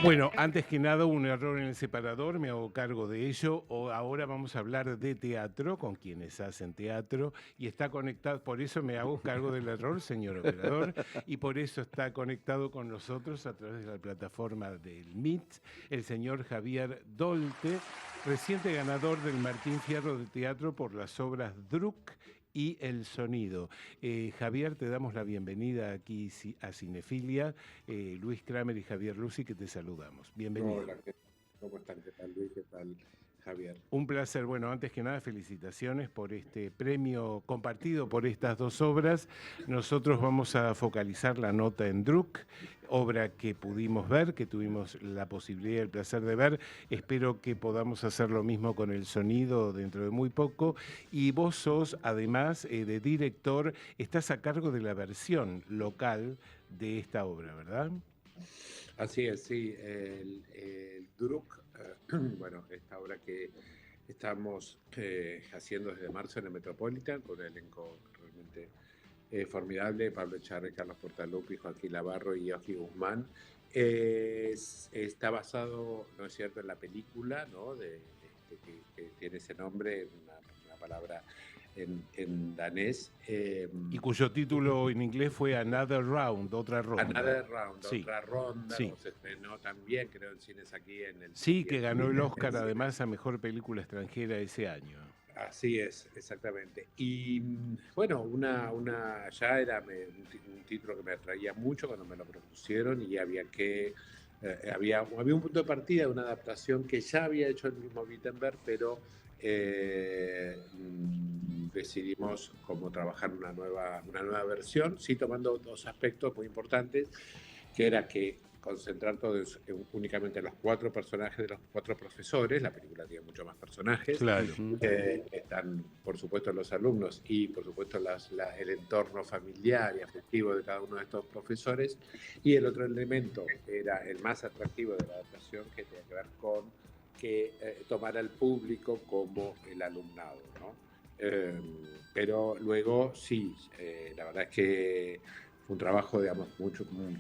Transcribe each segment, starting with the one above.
Bueno, antes que nada, un error en el separador, me hago cargo de ello. Ahora vamos a hablar de teatro, con quienes hacen teatro, y está conectado, por eso me hago cargo del error, señor operador, y por eso está conectado con nosotros a través de la plataforma del Meet, el señor Javier Dolte, reciente ganador del Martín Fierro de Teatro por las obras Druk y El Sonido. Javier, te damos la bienvenida aquí a Cinefilia. Luis Kramer y Javier Lucy, que te saludamos. Bienvenido. Hola, ¿cómo están? ¿Qué tal, Luis? ¿Qué tal, Javier? Un placer. Bueno, antes que nada, felicitaciones por este premio compartido por estas dos obras. Nosotros vamos a focalizar la nota en Druk, obra que pudimos ver, que tuvimos la posibilidad y el placer de ver. Espero que podamos hacer lo mismo con El Sonido dentro de muy poco. Y vos sos, además de director, estás a cargo de la versión local de esta obra, ¿verdad? Así es, sí, el Druk, bueno, esta obra que estamos haciendo desde marzo en el Metropolitan, con un elenco realmente formidable: Pablo Echarri, Carlos Portalupi, Joaquín Navarro y Oji Guzmán. Está basado, ¿no es cierto?, en la película, ¿no?, que tiene ese nombre, una palabra en danés. Y cuyo título en inglés fue Another Round, otra ronda. Another Round, Sí, otra ronda, sí. como se estrenó también, creo, en cines aquí en el Sí, City, que en ganó el el Oscar cine. además a Mejor Película Extranjera ese año. Así es, exactamente. Y bueno, ya era un título que me atraía mucho cuando me lo propusieron, y había un punto de partida de una adaptación que ya había hecho el mismo Wittenberg, pero decidimos como trabajar una nueva versión, sí, tomando dos aspectos muy importantes, que era que concentrar todo únicamente en los cuatro personajes de los cuatro profesores. La película tiene mucho más personajes. Claro. Están, por supuesto, los alumnos y, por supuesto, el entorno familiar y afectivo de cada uno de estos profesores. Y el otro elemento era el más atractivo de la adaptación, que tenía que ver con que tomara al público como el alumnado, ¿no? Pero luego sí, la verdad es que fue un trabajo, digamos,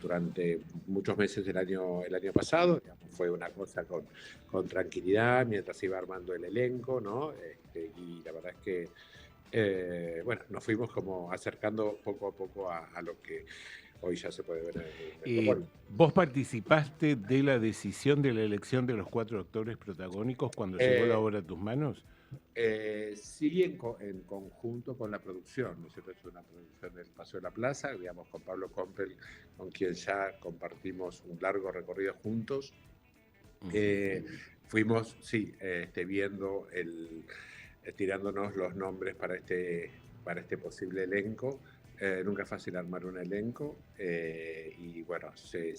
durante muchos meses el año pasado. Digamos, fue una cosa con tranquilidad mientras iba armando el elenco, ¿no? Y la verdad es que, bueno, nos fuimos como acercando poco a poco a lo que hoy ya se puede ver en el Metropolitan. ¿Vos participaste de la decisión de la elección de los cuatro actores protagónicos cuando llegó la Eh, obra a tus manos? Sí, en conjunto con la producción, ¿no es cierto? Es una producción del Paseo de la Plaza, digamos, con Pablo Compel, con quien ya compartimos un largo recorrido juntos. Eh, Fuimos, sí, viendo tirándonos los nombres para este posible elenco. Nunca es fácil armar un elenco, y bueno, sí,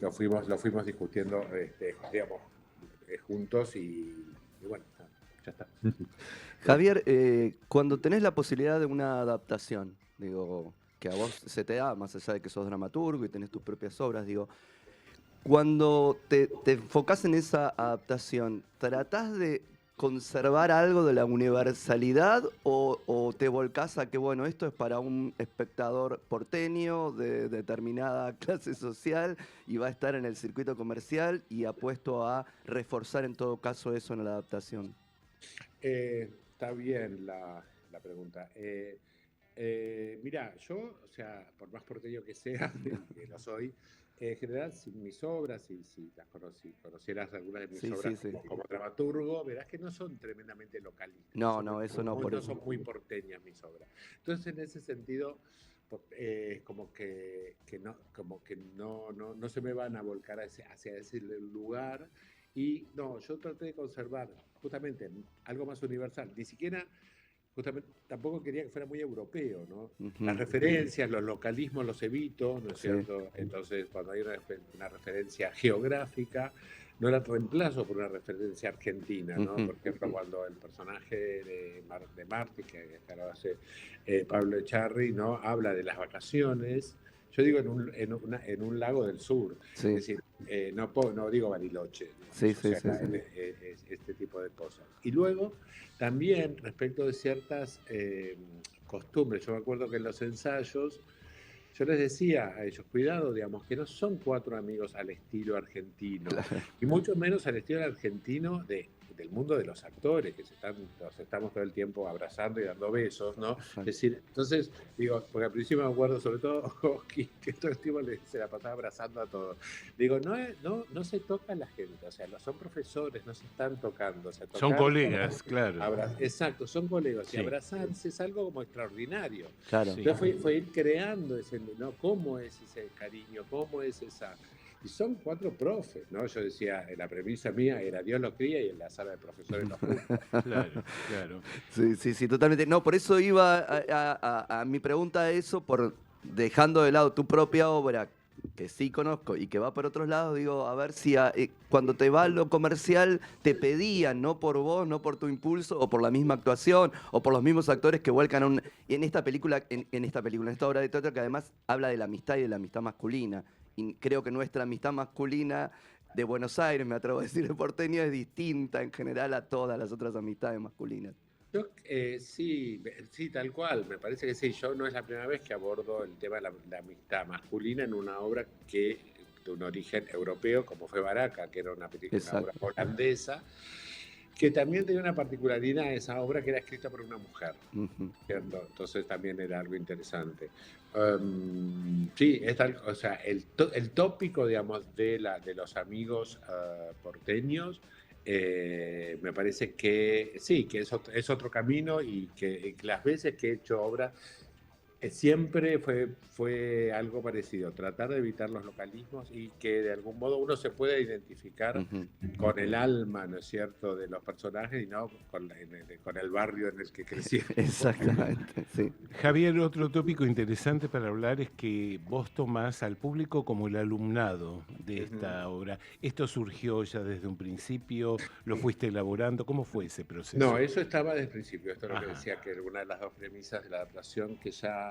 lo fuimos discutiendo, digamos, juntos, y bueno, ya está. Javier, cuando tenés la posibilidad de una adaptación, digo, que a vos se te da, más allá de que sos dramaturgo y tenés tus propias obras, digo, cuando te enfocás en esa adaptación, ¿tratás de conservar algo de la universalidad o te volcás a que, bueno, esto es para un espectador porteño de determinada clase social y va a estar en el circuito comercial y apuesto a reforzar en todo caso eso en la adaptación? Está bien la pregunta. Mira, yo, o sea, por más porteño que sea, y que lo soy, en general, si mis obras, si conocieras algunas de mis Sí, obras sí, sí. como dramaturgo, verás que no son tremendamente localistas, No, no, eso no, por no eso. son muy porteñas mis obras. Entonces, en ese sentido, como que no se me van a volcar hacia ese lugar. Y no, yo traté de conservar justamente algo más universal. Ni siquiera, justamente, tampoco quería que fuera muy europeo, ¿no? Las Ujú, referencias, los localismos los evito, ¿no es sí. cierto? Entonces, cuando hay una referencia geográfica, no la reemplazo por una referencia argentina, ¿no? Ujú. Por ejemplo, cuando el personaje de Marty, que acá lo hace Pablo Echarri, ¿no?, habla de las vacaciones. Yo digo en un lago del sur, es Sí, decir, no digo Bariloche, sí, digamos, o sí, sea, sí, sí. este tipo de cosas. Y luego, también respecto de ciertas costumbres, yo me acuerdo que en los ensayos yo les decía a ellos, cuidado, digamos, que no son 4 amigos al estilo argentino, y mucho menos al estilo argentino del mundo de los actores, que nos estamos todo el tiempo abrazando y dando besos, ¿no? Exacto. Es decir, entonces, digo, porque al principio me acuerdo sobre todo Oski, que todo el tiempo se la pasaba abrazando a todos. Digo, no se toca la gente, o sea, son profesores, no se están tocando. O sea, Son colegas, claro. Exacto, son colegas, Sí. y abrazarse es algo como extraordinario. Claro. Sí. Entonces fue ir creando ese, ¿no? ¿Cómo es ese cariño? ¿Cómo es esa...? Y son 4 profes, ¿no? Yo decía, la premisa mía era Dios los cría y en la sala de profesores los juzga. Claro, claro. Sí, totalmente. No, por eso iba a mi pregunta a eso, por dejando de lado tu propia obra, que sí conozco y que va por otros lados, digo, a ver si cuando te va a lo comercial te pedían, no por vos, no por tu impulso, o por la misma actuación, o por los mismos actores que vuelcan a en esta película, en esta obra de teatro, que además habla de la amistad y de la amistad masculina. Y creo que nuestra amistad masculina de Buenos Aires, me atrevo a decir, de porteño, es distinta en general a todas las otras amistades masculinas. Sí, tal cual. Me parece que sí. Yo no es la primera vez que abordo el tema de la amistad masculina en una obra que de un origen europeo, como fue Baraka, que era una obra holandesa, que también tenía una particularidad esa obra, que era escrita por una mujer. ¿Cierto? Entonces también era algo interesante. Sí, o sea, el tópico, digamos, de los amigos porteños, me parece que sí, que es otro camino, y que las veces que he hecho obra siempre fue algo parecido, tratar de evitar los localismos y que de algún modo uno se pueda identificar con el alma, ¿no es cierto?, de los personajes, y no con el barrio en el que crecieron. Exactamente, sí. Javier, otro tópico interesante para hablar es que vos tomás al público como el alumnado de esta obra. ¿Esto surgió ya desde un principio? ¿Lo fuiste elaborando? ¿Cómo fue ese proceso? No, eso estaba desde el principio. Esto es lo que decía, que una de las 2 premisas de la adaptación que ya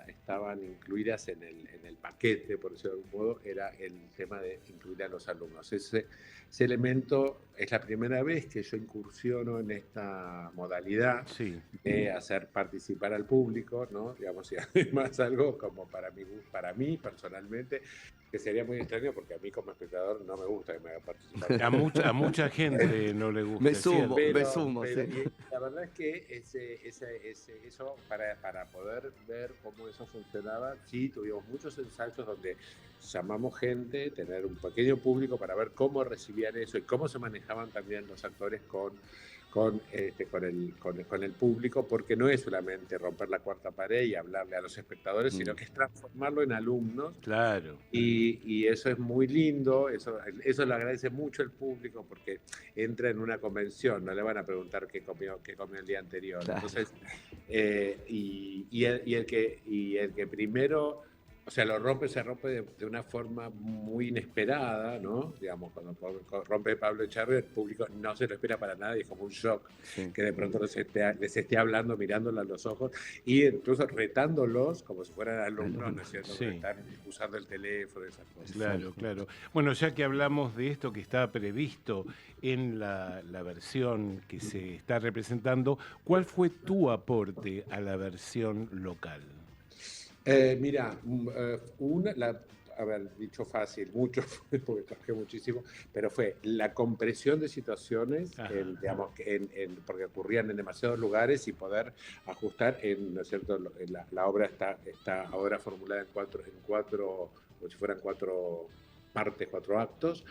estaban incluidas en el paquete, por decirlo de algún modo, era el tema de incluir a los alumnos. Ese elemento es la primera vez que yo incursiono en esta modalidad de hacer participar al público, ¿no? Digamos, y además algo como para mí personalmente, que sería muy extraño, porque a mí como espectador no me gusta que me hagan participar. A mucha gente no le gusta. Me sumo, sí. Y la verdad es que eso, para poder ver cómo eso funcionaba, sí, tuvimos muchos ensayos donde llamamos gente, tener un pequeño público para ver cómo recibían eso y cómo se manejaban también los actores con el público, porque no es solamente romper la cuarta pared y hablarle a los espectadores, sino que es transformarlo en alumnos. Claro. Y eso es muy lindo, eso lo agradece mucho el público, porque entra en una convención, no le van a preguntar qué comió el día anterior. Claro. Entonces, el que primero, o sea, se rompe de una forma muy inesperada, ¿no? Digamos, cuando rompe Pablo Echarri, el público no se lo espera para nada y es como un shock que de pronto les esté hablando, mirándolos a los ojos, y incluso retándolos como si fueran alumnos, ¿no es cierto? Que están usando el teléfono, esas cosas. Claro. Bueno, ya que hablamos de esto que está previsto en la versión que se está representando, ¿cuál fue tu aporte a la versión local? Mira, dicho fácil, mucho, porque trabajé muchísimo, pero fue la compresión de situaciones, digamos, porque ocurrían en demasiados lugares, y poder ajustar, ¿no es cierto? La obra está ahora formulada en cuatro, como si fueran 4 partes, 4 actos.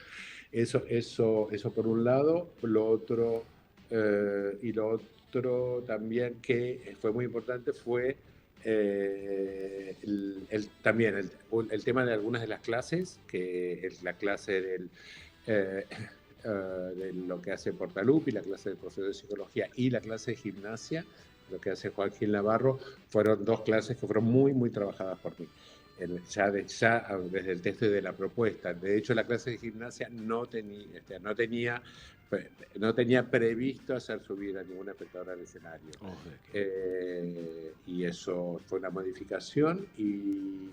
Eso por un lado. Lo otro también que fue muy importante fue también el tema de algunas de las clases, que es la clase de lo que hace Portalupi, la clase del profesor de psicología, y la clase de gimnasia, lo que hace Joaquín Navarro. Fueron 2 clases que fueron muy, muy trabajadas por mí, ya desde el texto y de la propuesta. De hecho, la clase de gimnasia no tenía previsto hacer subir a ninguna espectadora al escenario. Y eso fue una modificación, y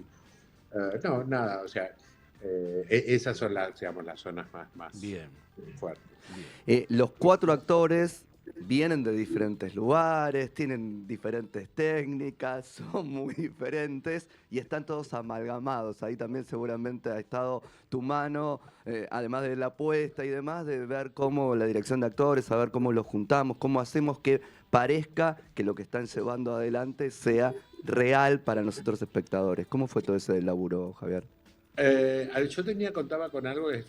no, nada, o sea, esas son las zonas más Bien. fuertes. Los 4 actores vienen de diferentes lugares, tienen diferentes técnicas, son muy diferentes y están todos amalgamados. Ahí también seguramente ha estado tu mano, además de la apuesta y demás, de ver cómo la dirección de actores, saber cómo los juntamos, cómo hacemos que parezca que lo que están llevando adelante sea real para nosotros espectadores. ¿Cómo fue todo ese laburo, Javier? Yo contaba con algo que,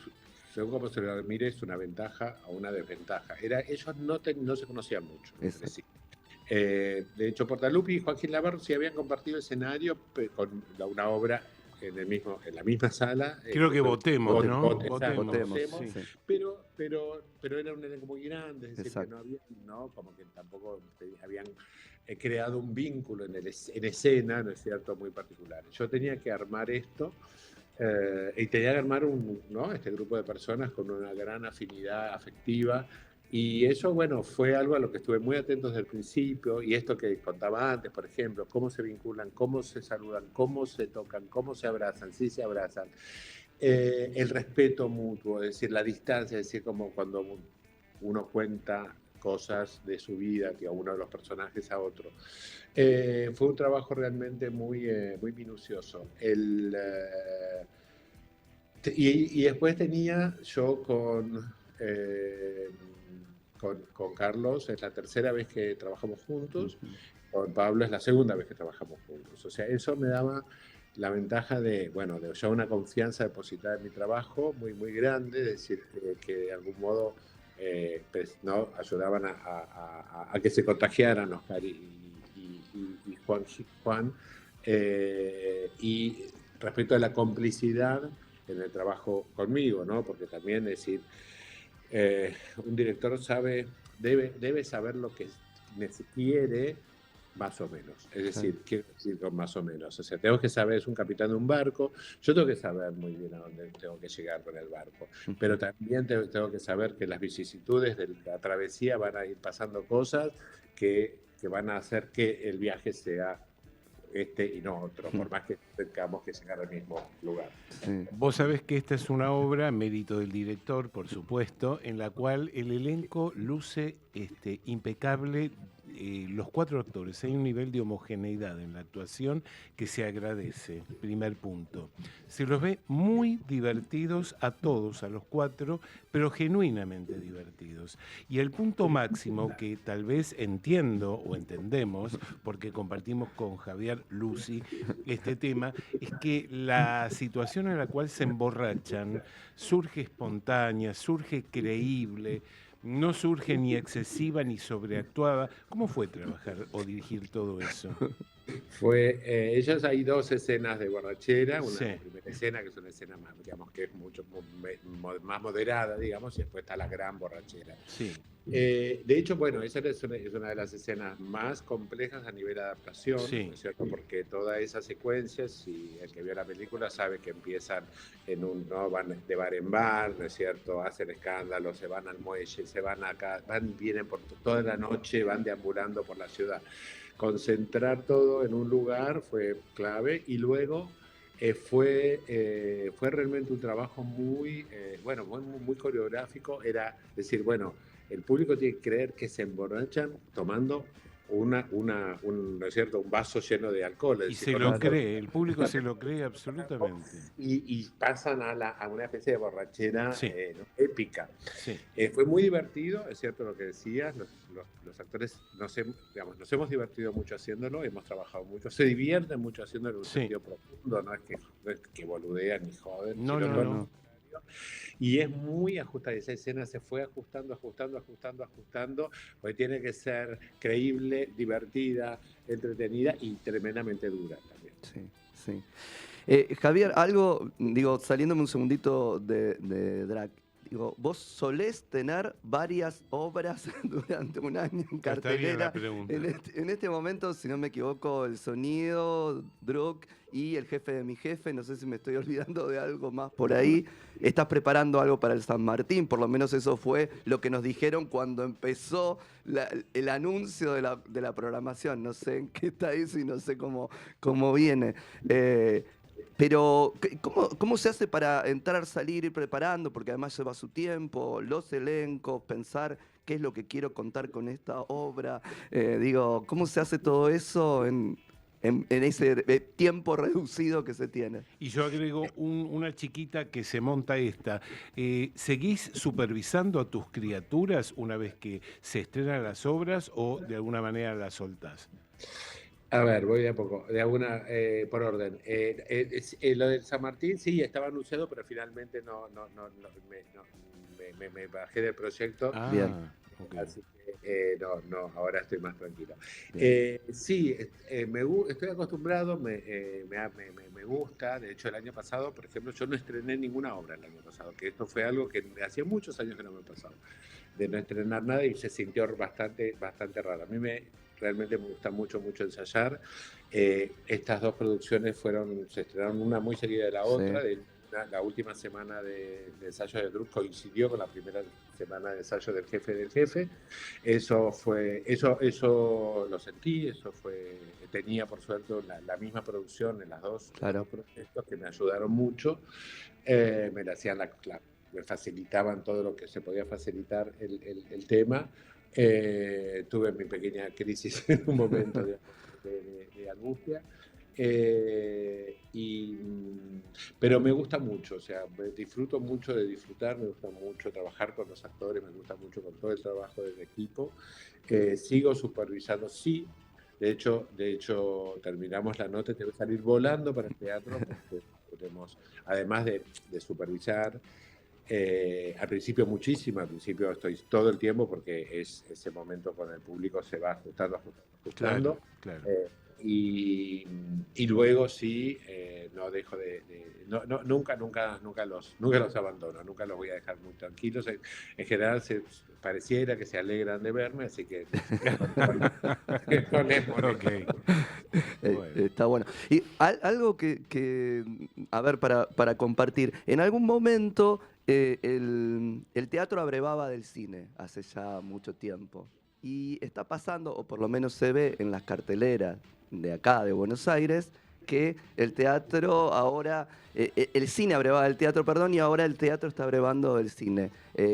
según como se lo mire, es una ventaja o una desventaja. Ellos no se conocían mucho entre sí. De hecho, Portalupi y Joaquín Labarro sí habían compartido escenario con una obra en la misma sala. Creo que votemos, ¿no? Votemos, sí. Pero era un elenco muy grande, es decir, Exacto. que no había, ¿no? Como que tampoco habían creado un vínculo en escena, ¿no es cierto?, muy particular. Yo tenía que armar esto. Y tenía que armar este grupo de personas con una gran afinidad afectiva. Y eso, bueno, fue algo a lo que estuve muy atento desde el principio. Y esto que contaba antes, por ejemplo, cómo se vinculan, cómo se saludan, cómo se tocan, cómo se abrazan, sí se abrazan. El respeto mutuo, es decir, la distancia, es decir, como cuando uno cuenta cosas de su vida, que a uno de los personajes a otro. Fue un trabajo realmente muy minucioso. Y después tenía yo con Carlos, es la tercera vez que trabajamos juntos, con Pablo es la segunda vez que trabajamos juntos. O sea, eso me daba la ventaja de ya una confianza depositada en mi trabajo muy grande, es decir, que de algún modo ¿no? ayudaban a que se contagiaran Oscar y Juan. Y respecto a la complicidad en el trabajo conmigo, ¿no? Porque también decir, un director debe saber lo que quiere, más o menos. Es decir, quiero decir con más o menos. O sea, tengo que saber, es un capitán de un barco, yo tengo que saber muy bien a dónde tengo que llegar con el barco. Pero también tengo que saber que las vicisitudes de la travesía van a ir pasando cosas que van a hacer que el viaje sea y no otro, por más que tengamos que llegar al mismo lugar. Sí. Vos sabés que esta es una obra, mérito del director, por supuesto, en la cual el elenco luce impecable. Los 4 actores, hay un nivel de homogeneidad en la actuación que se agradece, primer punto. Se los ve muy divertidos a todos, a los 4, pero genuinamente divertidos. Y el punto máximo que tal vez entiendo o entendemos, porque compartimos con Javier Lucy este tema, es que la situación en la cual se emborrachan surge espontánea, surge creíble, no surge ni excesiva ni sobreactuada. ¿Cómo fue trabajar o dirigir todo eso? Ellos hay 2 escenas de borrachera, Sí. la primera escena que es una escena más, digamos, que es mucho más moderada, digamos, y después está la gran borrachera. Sí. De hecho, bueno, esa es una de las escenas más complejas a nivel de adaptación, Sí. ¿no es cierto? Porque todas esas secuencias, si el que vio la película sabe que empiezan ¿no? Van de bar en bar, ¿no es cierto? Hacen escándalos, se van al muelle, se van acá, vienen por toda la noche, van deambulando por la ciudad. Concentrar todo en un lugar fue clave y luego fue realmente un trabajo muy coreográfico. Era decir, bueno, el público tiene que creer que se emborrachan tomando ¿no es cierto? Un vaso lleno de alcohol. Y se lo cree, el público se lo cree absolutamente. Y pasan a una especie de borrachera Sí. épica. Sí. Fue muy divertido, es cierto lo que decías, los actores nos hemos divertido mucho haciéndolo, hemos trabajado mucho, se divierten mucho haciéndolo en un Sí. sentido profundo, no es que boludean ni joden, No, sino no, todo no. lo contrario. Y es muy ajustada, esa escena se fue ajustando, porque tiene que ser creíble, divertida, entretenida y tremendamente dura también. Sí, sí. Javier, algo, digo, saliéndome un segundito de drag, digo, vos solés tener varias obras durante un año en Está bien la cartelera. pregunta. En este momento, si no me equivoco, El Sonido, Druk y El Jefe de mi Jefe, no sé si me estoy olvidando de algo más por ahí. ¿Estás preparando algo para el San Martín? Por lo menos eso fue lo que nos dijeron cuando empezó el anuncio de la programación. No sé en qué está eso y no sé cómo viene. Pero, ¿cómo se hace para entrar, salir, ir preparando? Porque además lleva su tiempo, los elencos, pensar qué es lo que quiero contar con esta obra. Digo, ¿cómo se hace todo eso en ese tiempo reducido que se tiene? Y yo agrego una chiquita que se monta esta. ¿Seguís supervisando a tus criaturas una vez que se estrenan las obras o de alguna manera las soltás? A ver, voy de a poco, de alguna, por orden. Lo del San Martín sí estaba anunciado, pero finalmente me bajé del proyecto. Bien. Ok. Así que no, ahora estoy más tranquilo. Bien. Sí, estoy acostumbrado, me gusta. De hecho, el año pasado, por ejemplo, yo no estrené ninguna obra el año pasado, que esto fue algo que hacía muchos años que no me pasaba, de no estrenar nada y se sintió bastante raro. A mí realmente me gusta mucho ensayar. Estas dos producciones se estrenaron una muy seguida de la otra. Sí. La última semana de ensayo de Druck coincidió con la primera semana de ensayo del jefe. Eso lo sentí, tenía por suerte la misma producción en los Claro. dos proyectos que me ayudaron mucho. Me la hacían me facilitaban todo lo que se podía facilitar el tema. Tuve mi pequeña crisis en un momento de angustia. Pero me gusta mucho, o sea, disfruto mucho de disfrutar, me gusta mucho trabajar con los actores, me gusta mucho con todo el trabajo del equipo. Sigo supervisando, sí. De hecho, terminamos la nota y te voy a salir volando para el teatro, porque además de supervisar, al principio muchísimo, al principio estoy todo el tiempo porque es ese momento con el público se va ajustando. Claro. Y luego sí, no dejo nunca los abandono, nunca los voy a dejar muy tranquilos. En general pareciera que se alegran de verme, así que no les molesto. Ok. Bueno. Está bueno. Y algo a ver, para compartir. En algún momento el teatro abrevaba del cine, hace ya mucho tiempo. Y está pasando, o por lo menos se ve en las carteleras de acá, de Buenos Aires, que el teatro ahora, el cine abrevaba el teatro, perdón, y ahora el teatro está abrevando el cine,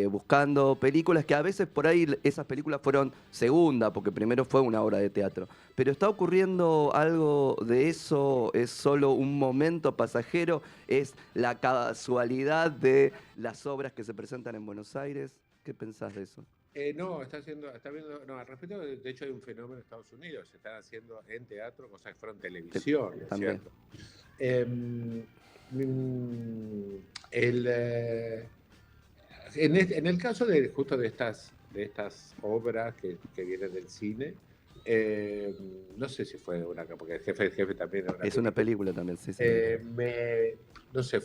buscando películas que a veces por ahí esas películas fueron segunda, porque primero fue una obra de teatro. Pero ¿está ocurriendo algo de eso? ¿Es solo un momento pasajero? ¿Es la casualidad de las obras que se presentan en Buenos Aires? ¿Qué pensás de eso? No, al respecto, de hecho hay un fenómeno en Estados Unidos, se están haciendo en teatro cosas que fueron televisión, ¿no es También. cierto? En el caso justo de estas obras que vienen del cine, no sé si fue porque el jefe también era Es una película también, sí, sí. no sé,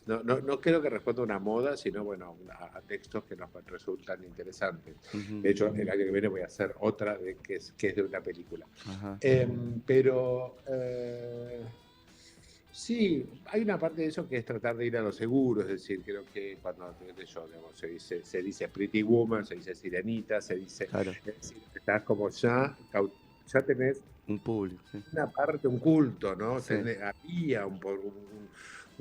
no creo que responda a una moda, sino bueno, a textos que nos resultan interesantes. Ujú. De hecho, el año que viene voy a hacer otra que es de una película. Ajá. Pero sí, hay una parte de eso que es tratar de ir a lo seguro, es decir, creo que cuando se dice Pretty Woman, se dice Sirenita, se dice, Claro. es decir, estás como ya tenés Un público, sí. una parte, un culto, ¿no? Sí. Había un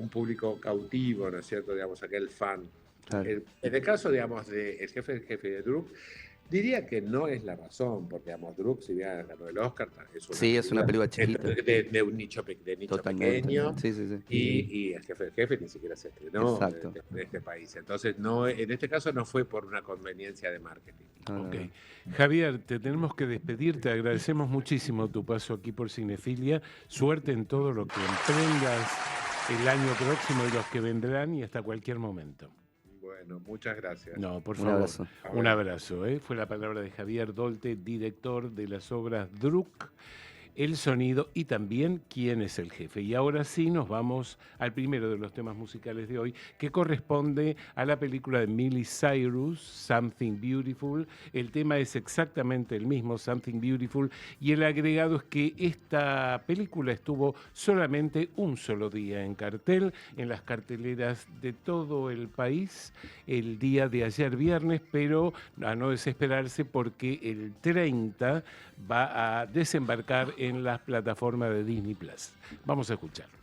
público cautivo, ¿no es cierto? Digamos, aquel fan. Claro. En el caso, digamos, del jefe de Druck, diría que no es la razón, porque, digamos, Druck, si bien ganó el Oscar, Es una película chiquita. de un nicho Totalmente. pequeño. Sí, sí, sí. Y el jefe ni siquiera se estrenó Exacto. de este país. Entonces, no, en este caso no fue por una conveniencia de marketing. No, no, Ok. no. Javier, te tenemos que despedir, te agradecemos muchísimo tu paso aquí por Cinefilia, suerte en todo lo que emprendas el año próximo y los que vendrán y hasta cualquier momento. Bueno, muchas gracias. No, por Un favor. abrazo. Un abrazo. Fue la palabra de Javier Dolte, director de las obras Druck, El Sonido y también Quién es el Jefe. Y ahora sí nos vamos al primero de los temas musicales de hoy, que corresponde a la película de Miley Cyrus, Something Beautiful. El tema es exactamente el mismo, Something Beautiful, y el agregado es que esta película estuvo solamente un solo día en cartel, en las carteleras de todo el país, el día de ayer viernes, pero a no desesperarse porque el 30 va a desembarcar en las plataformas de Disney Plus. Vamos a escucharlo.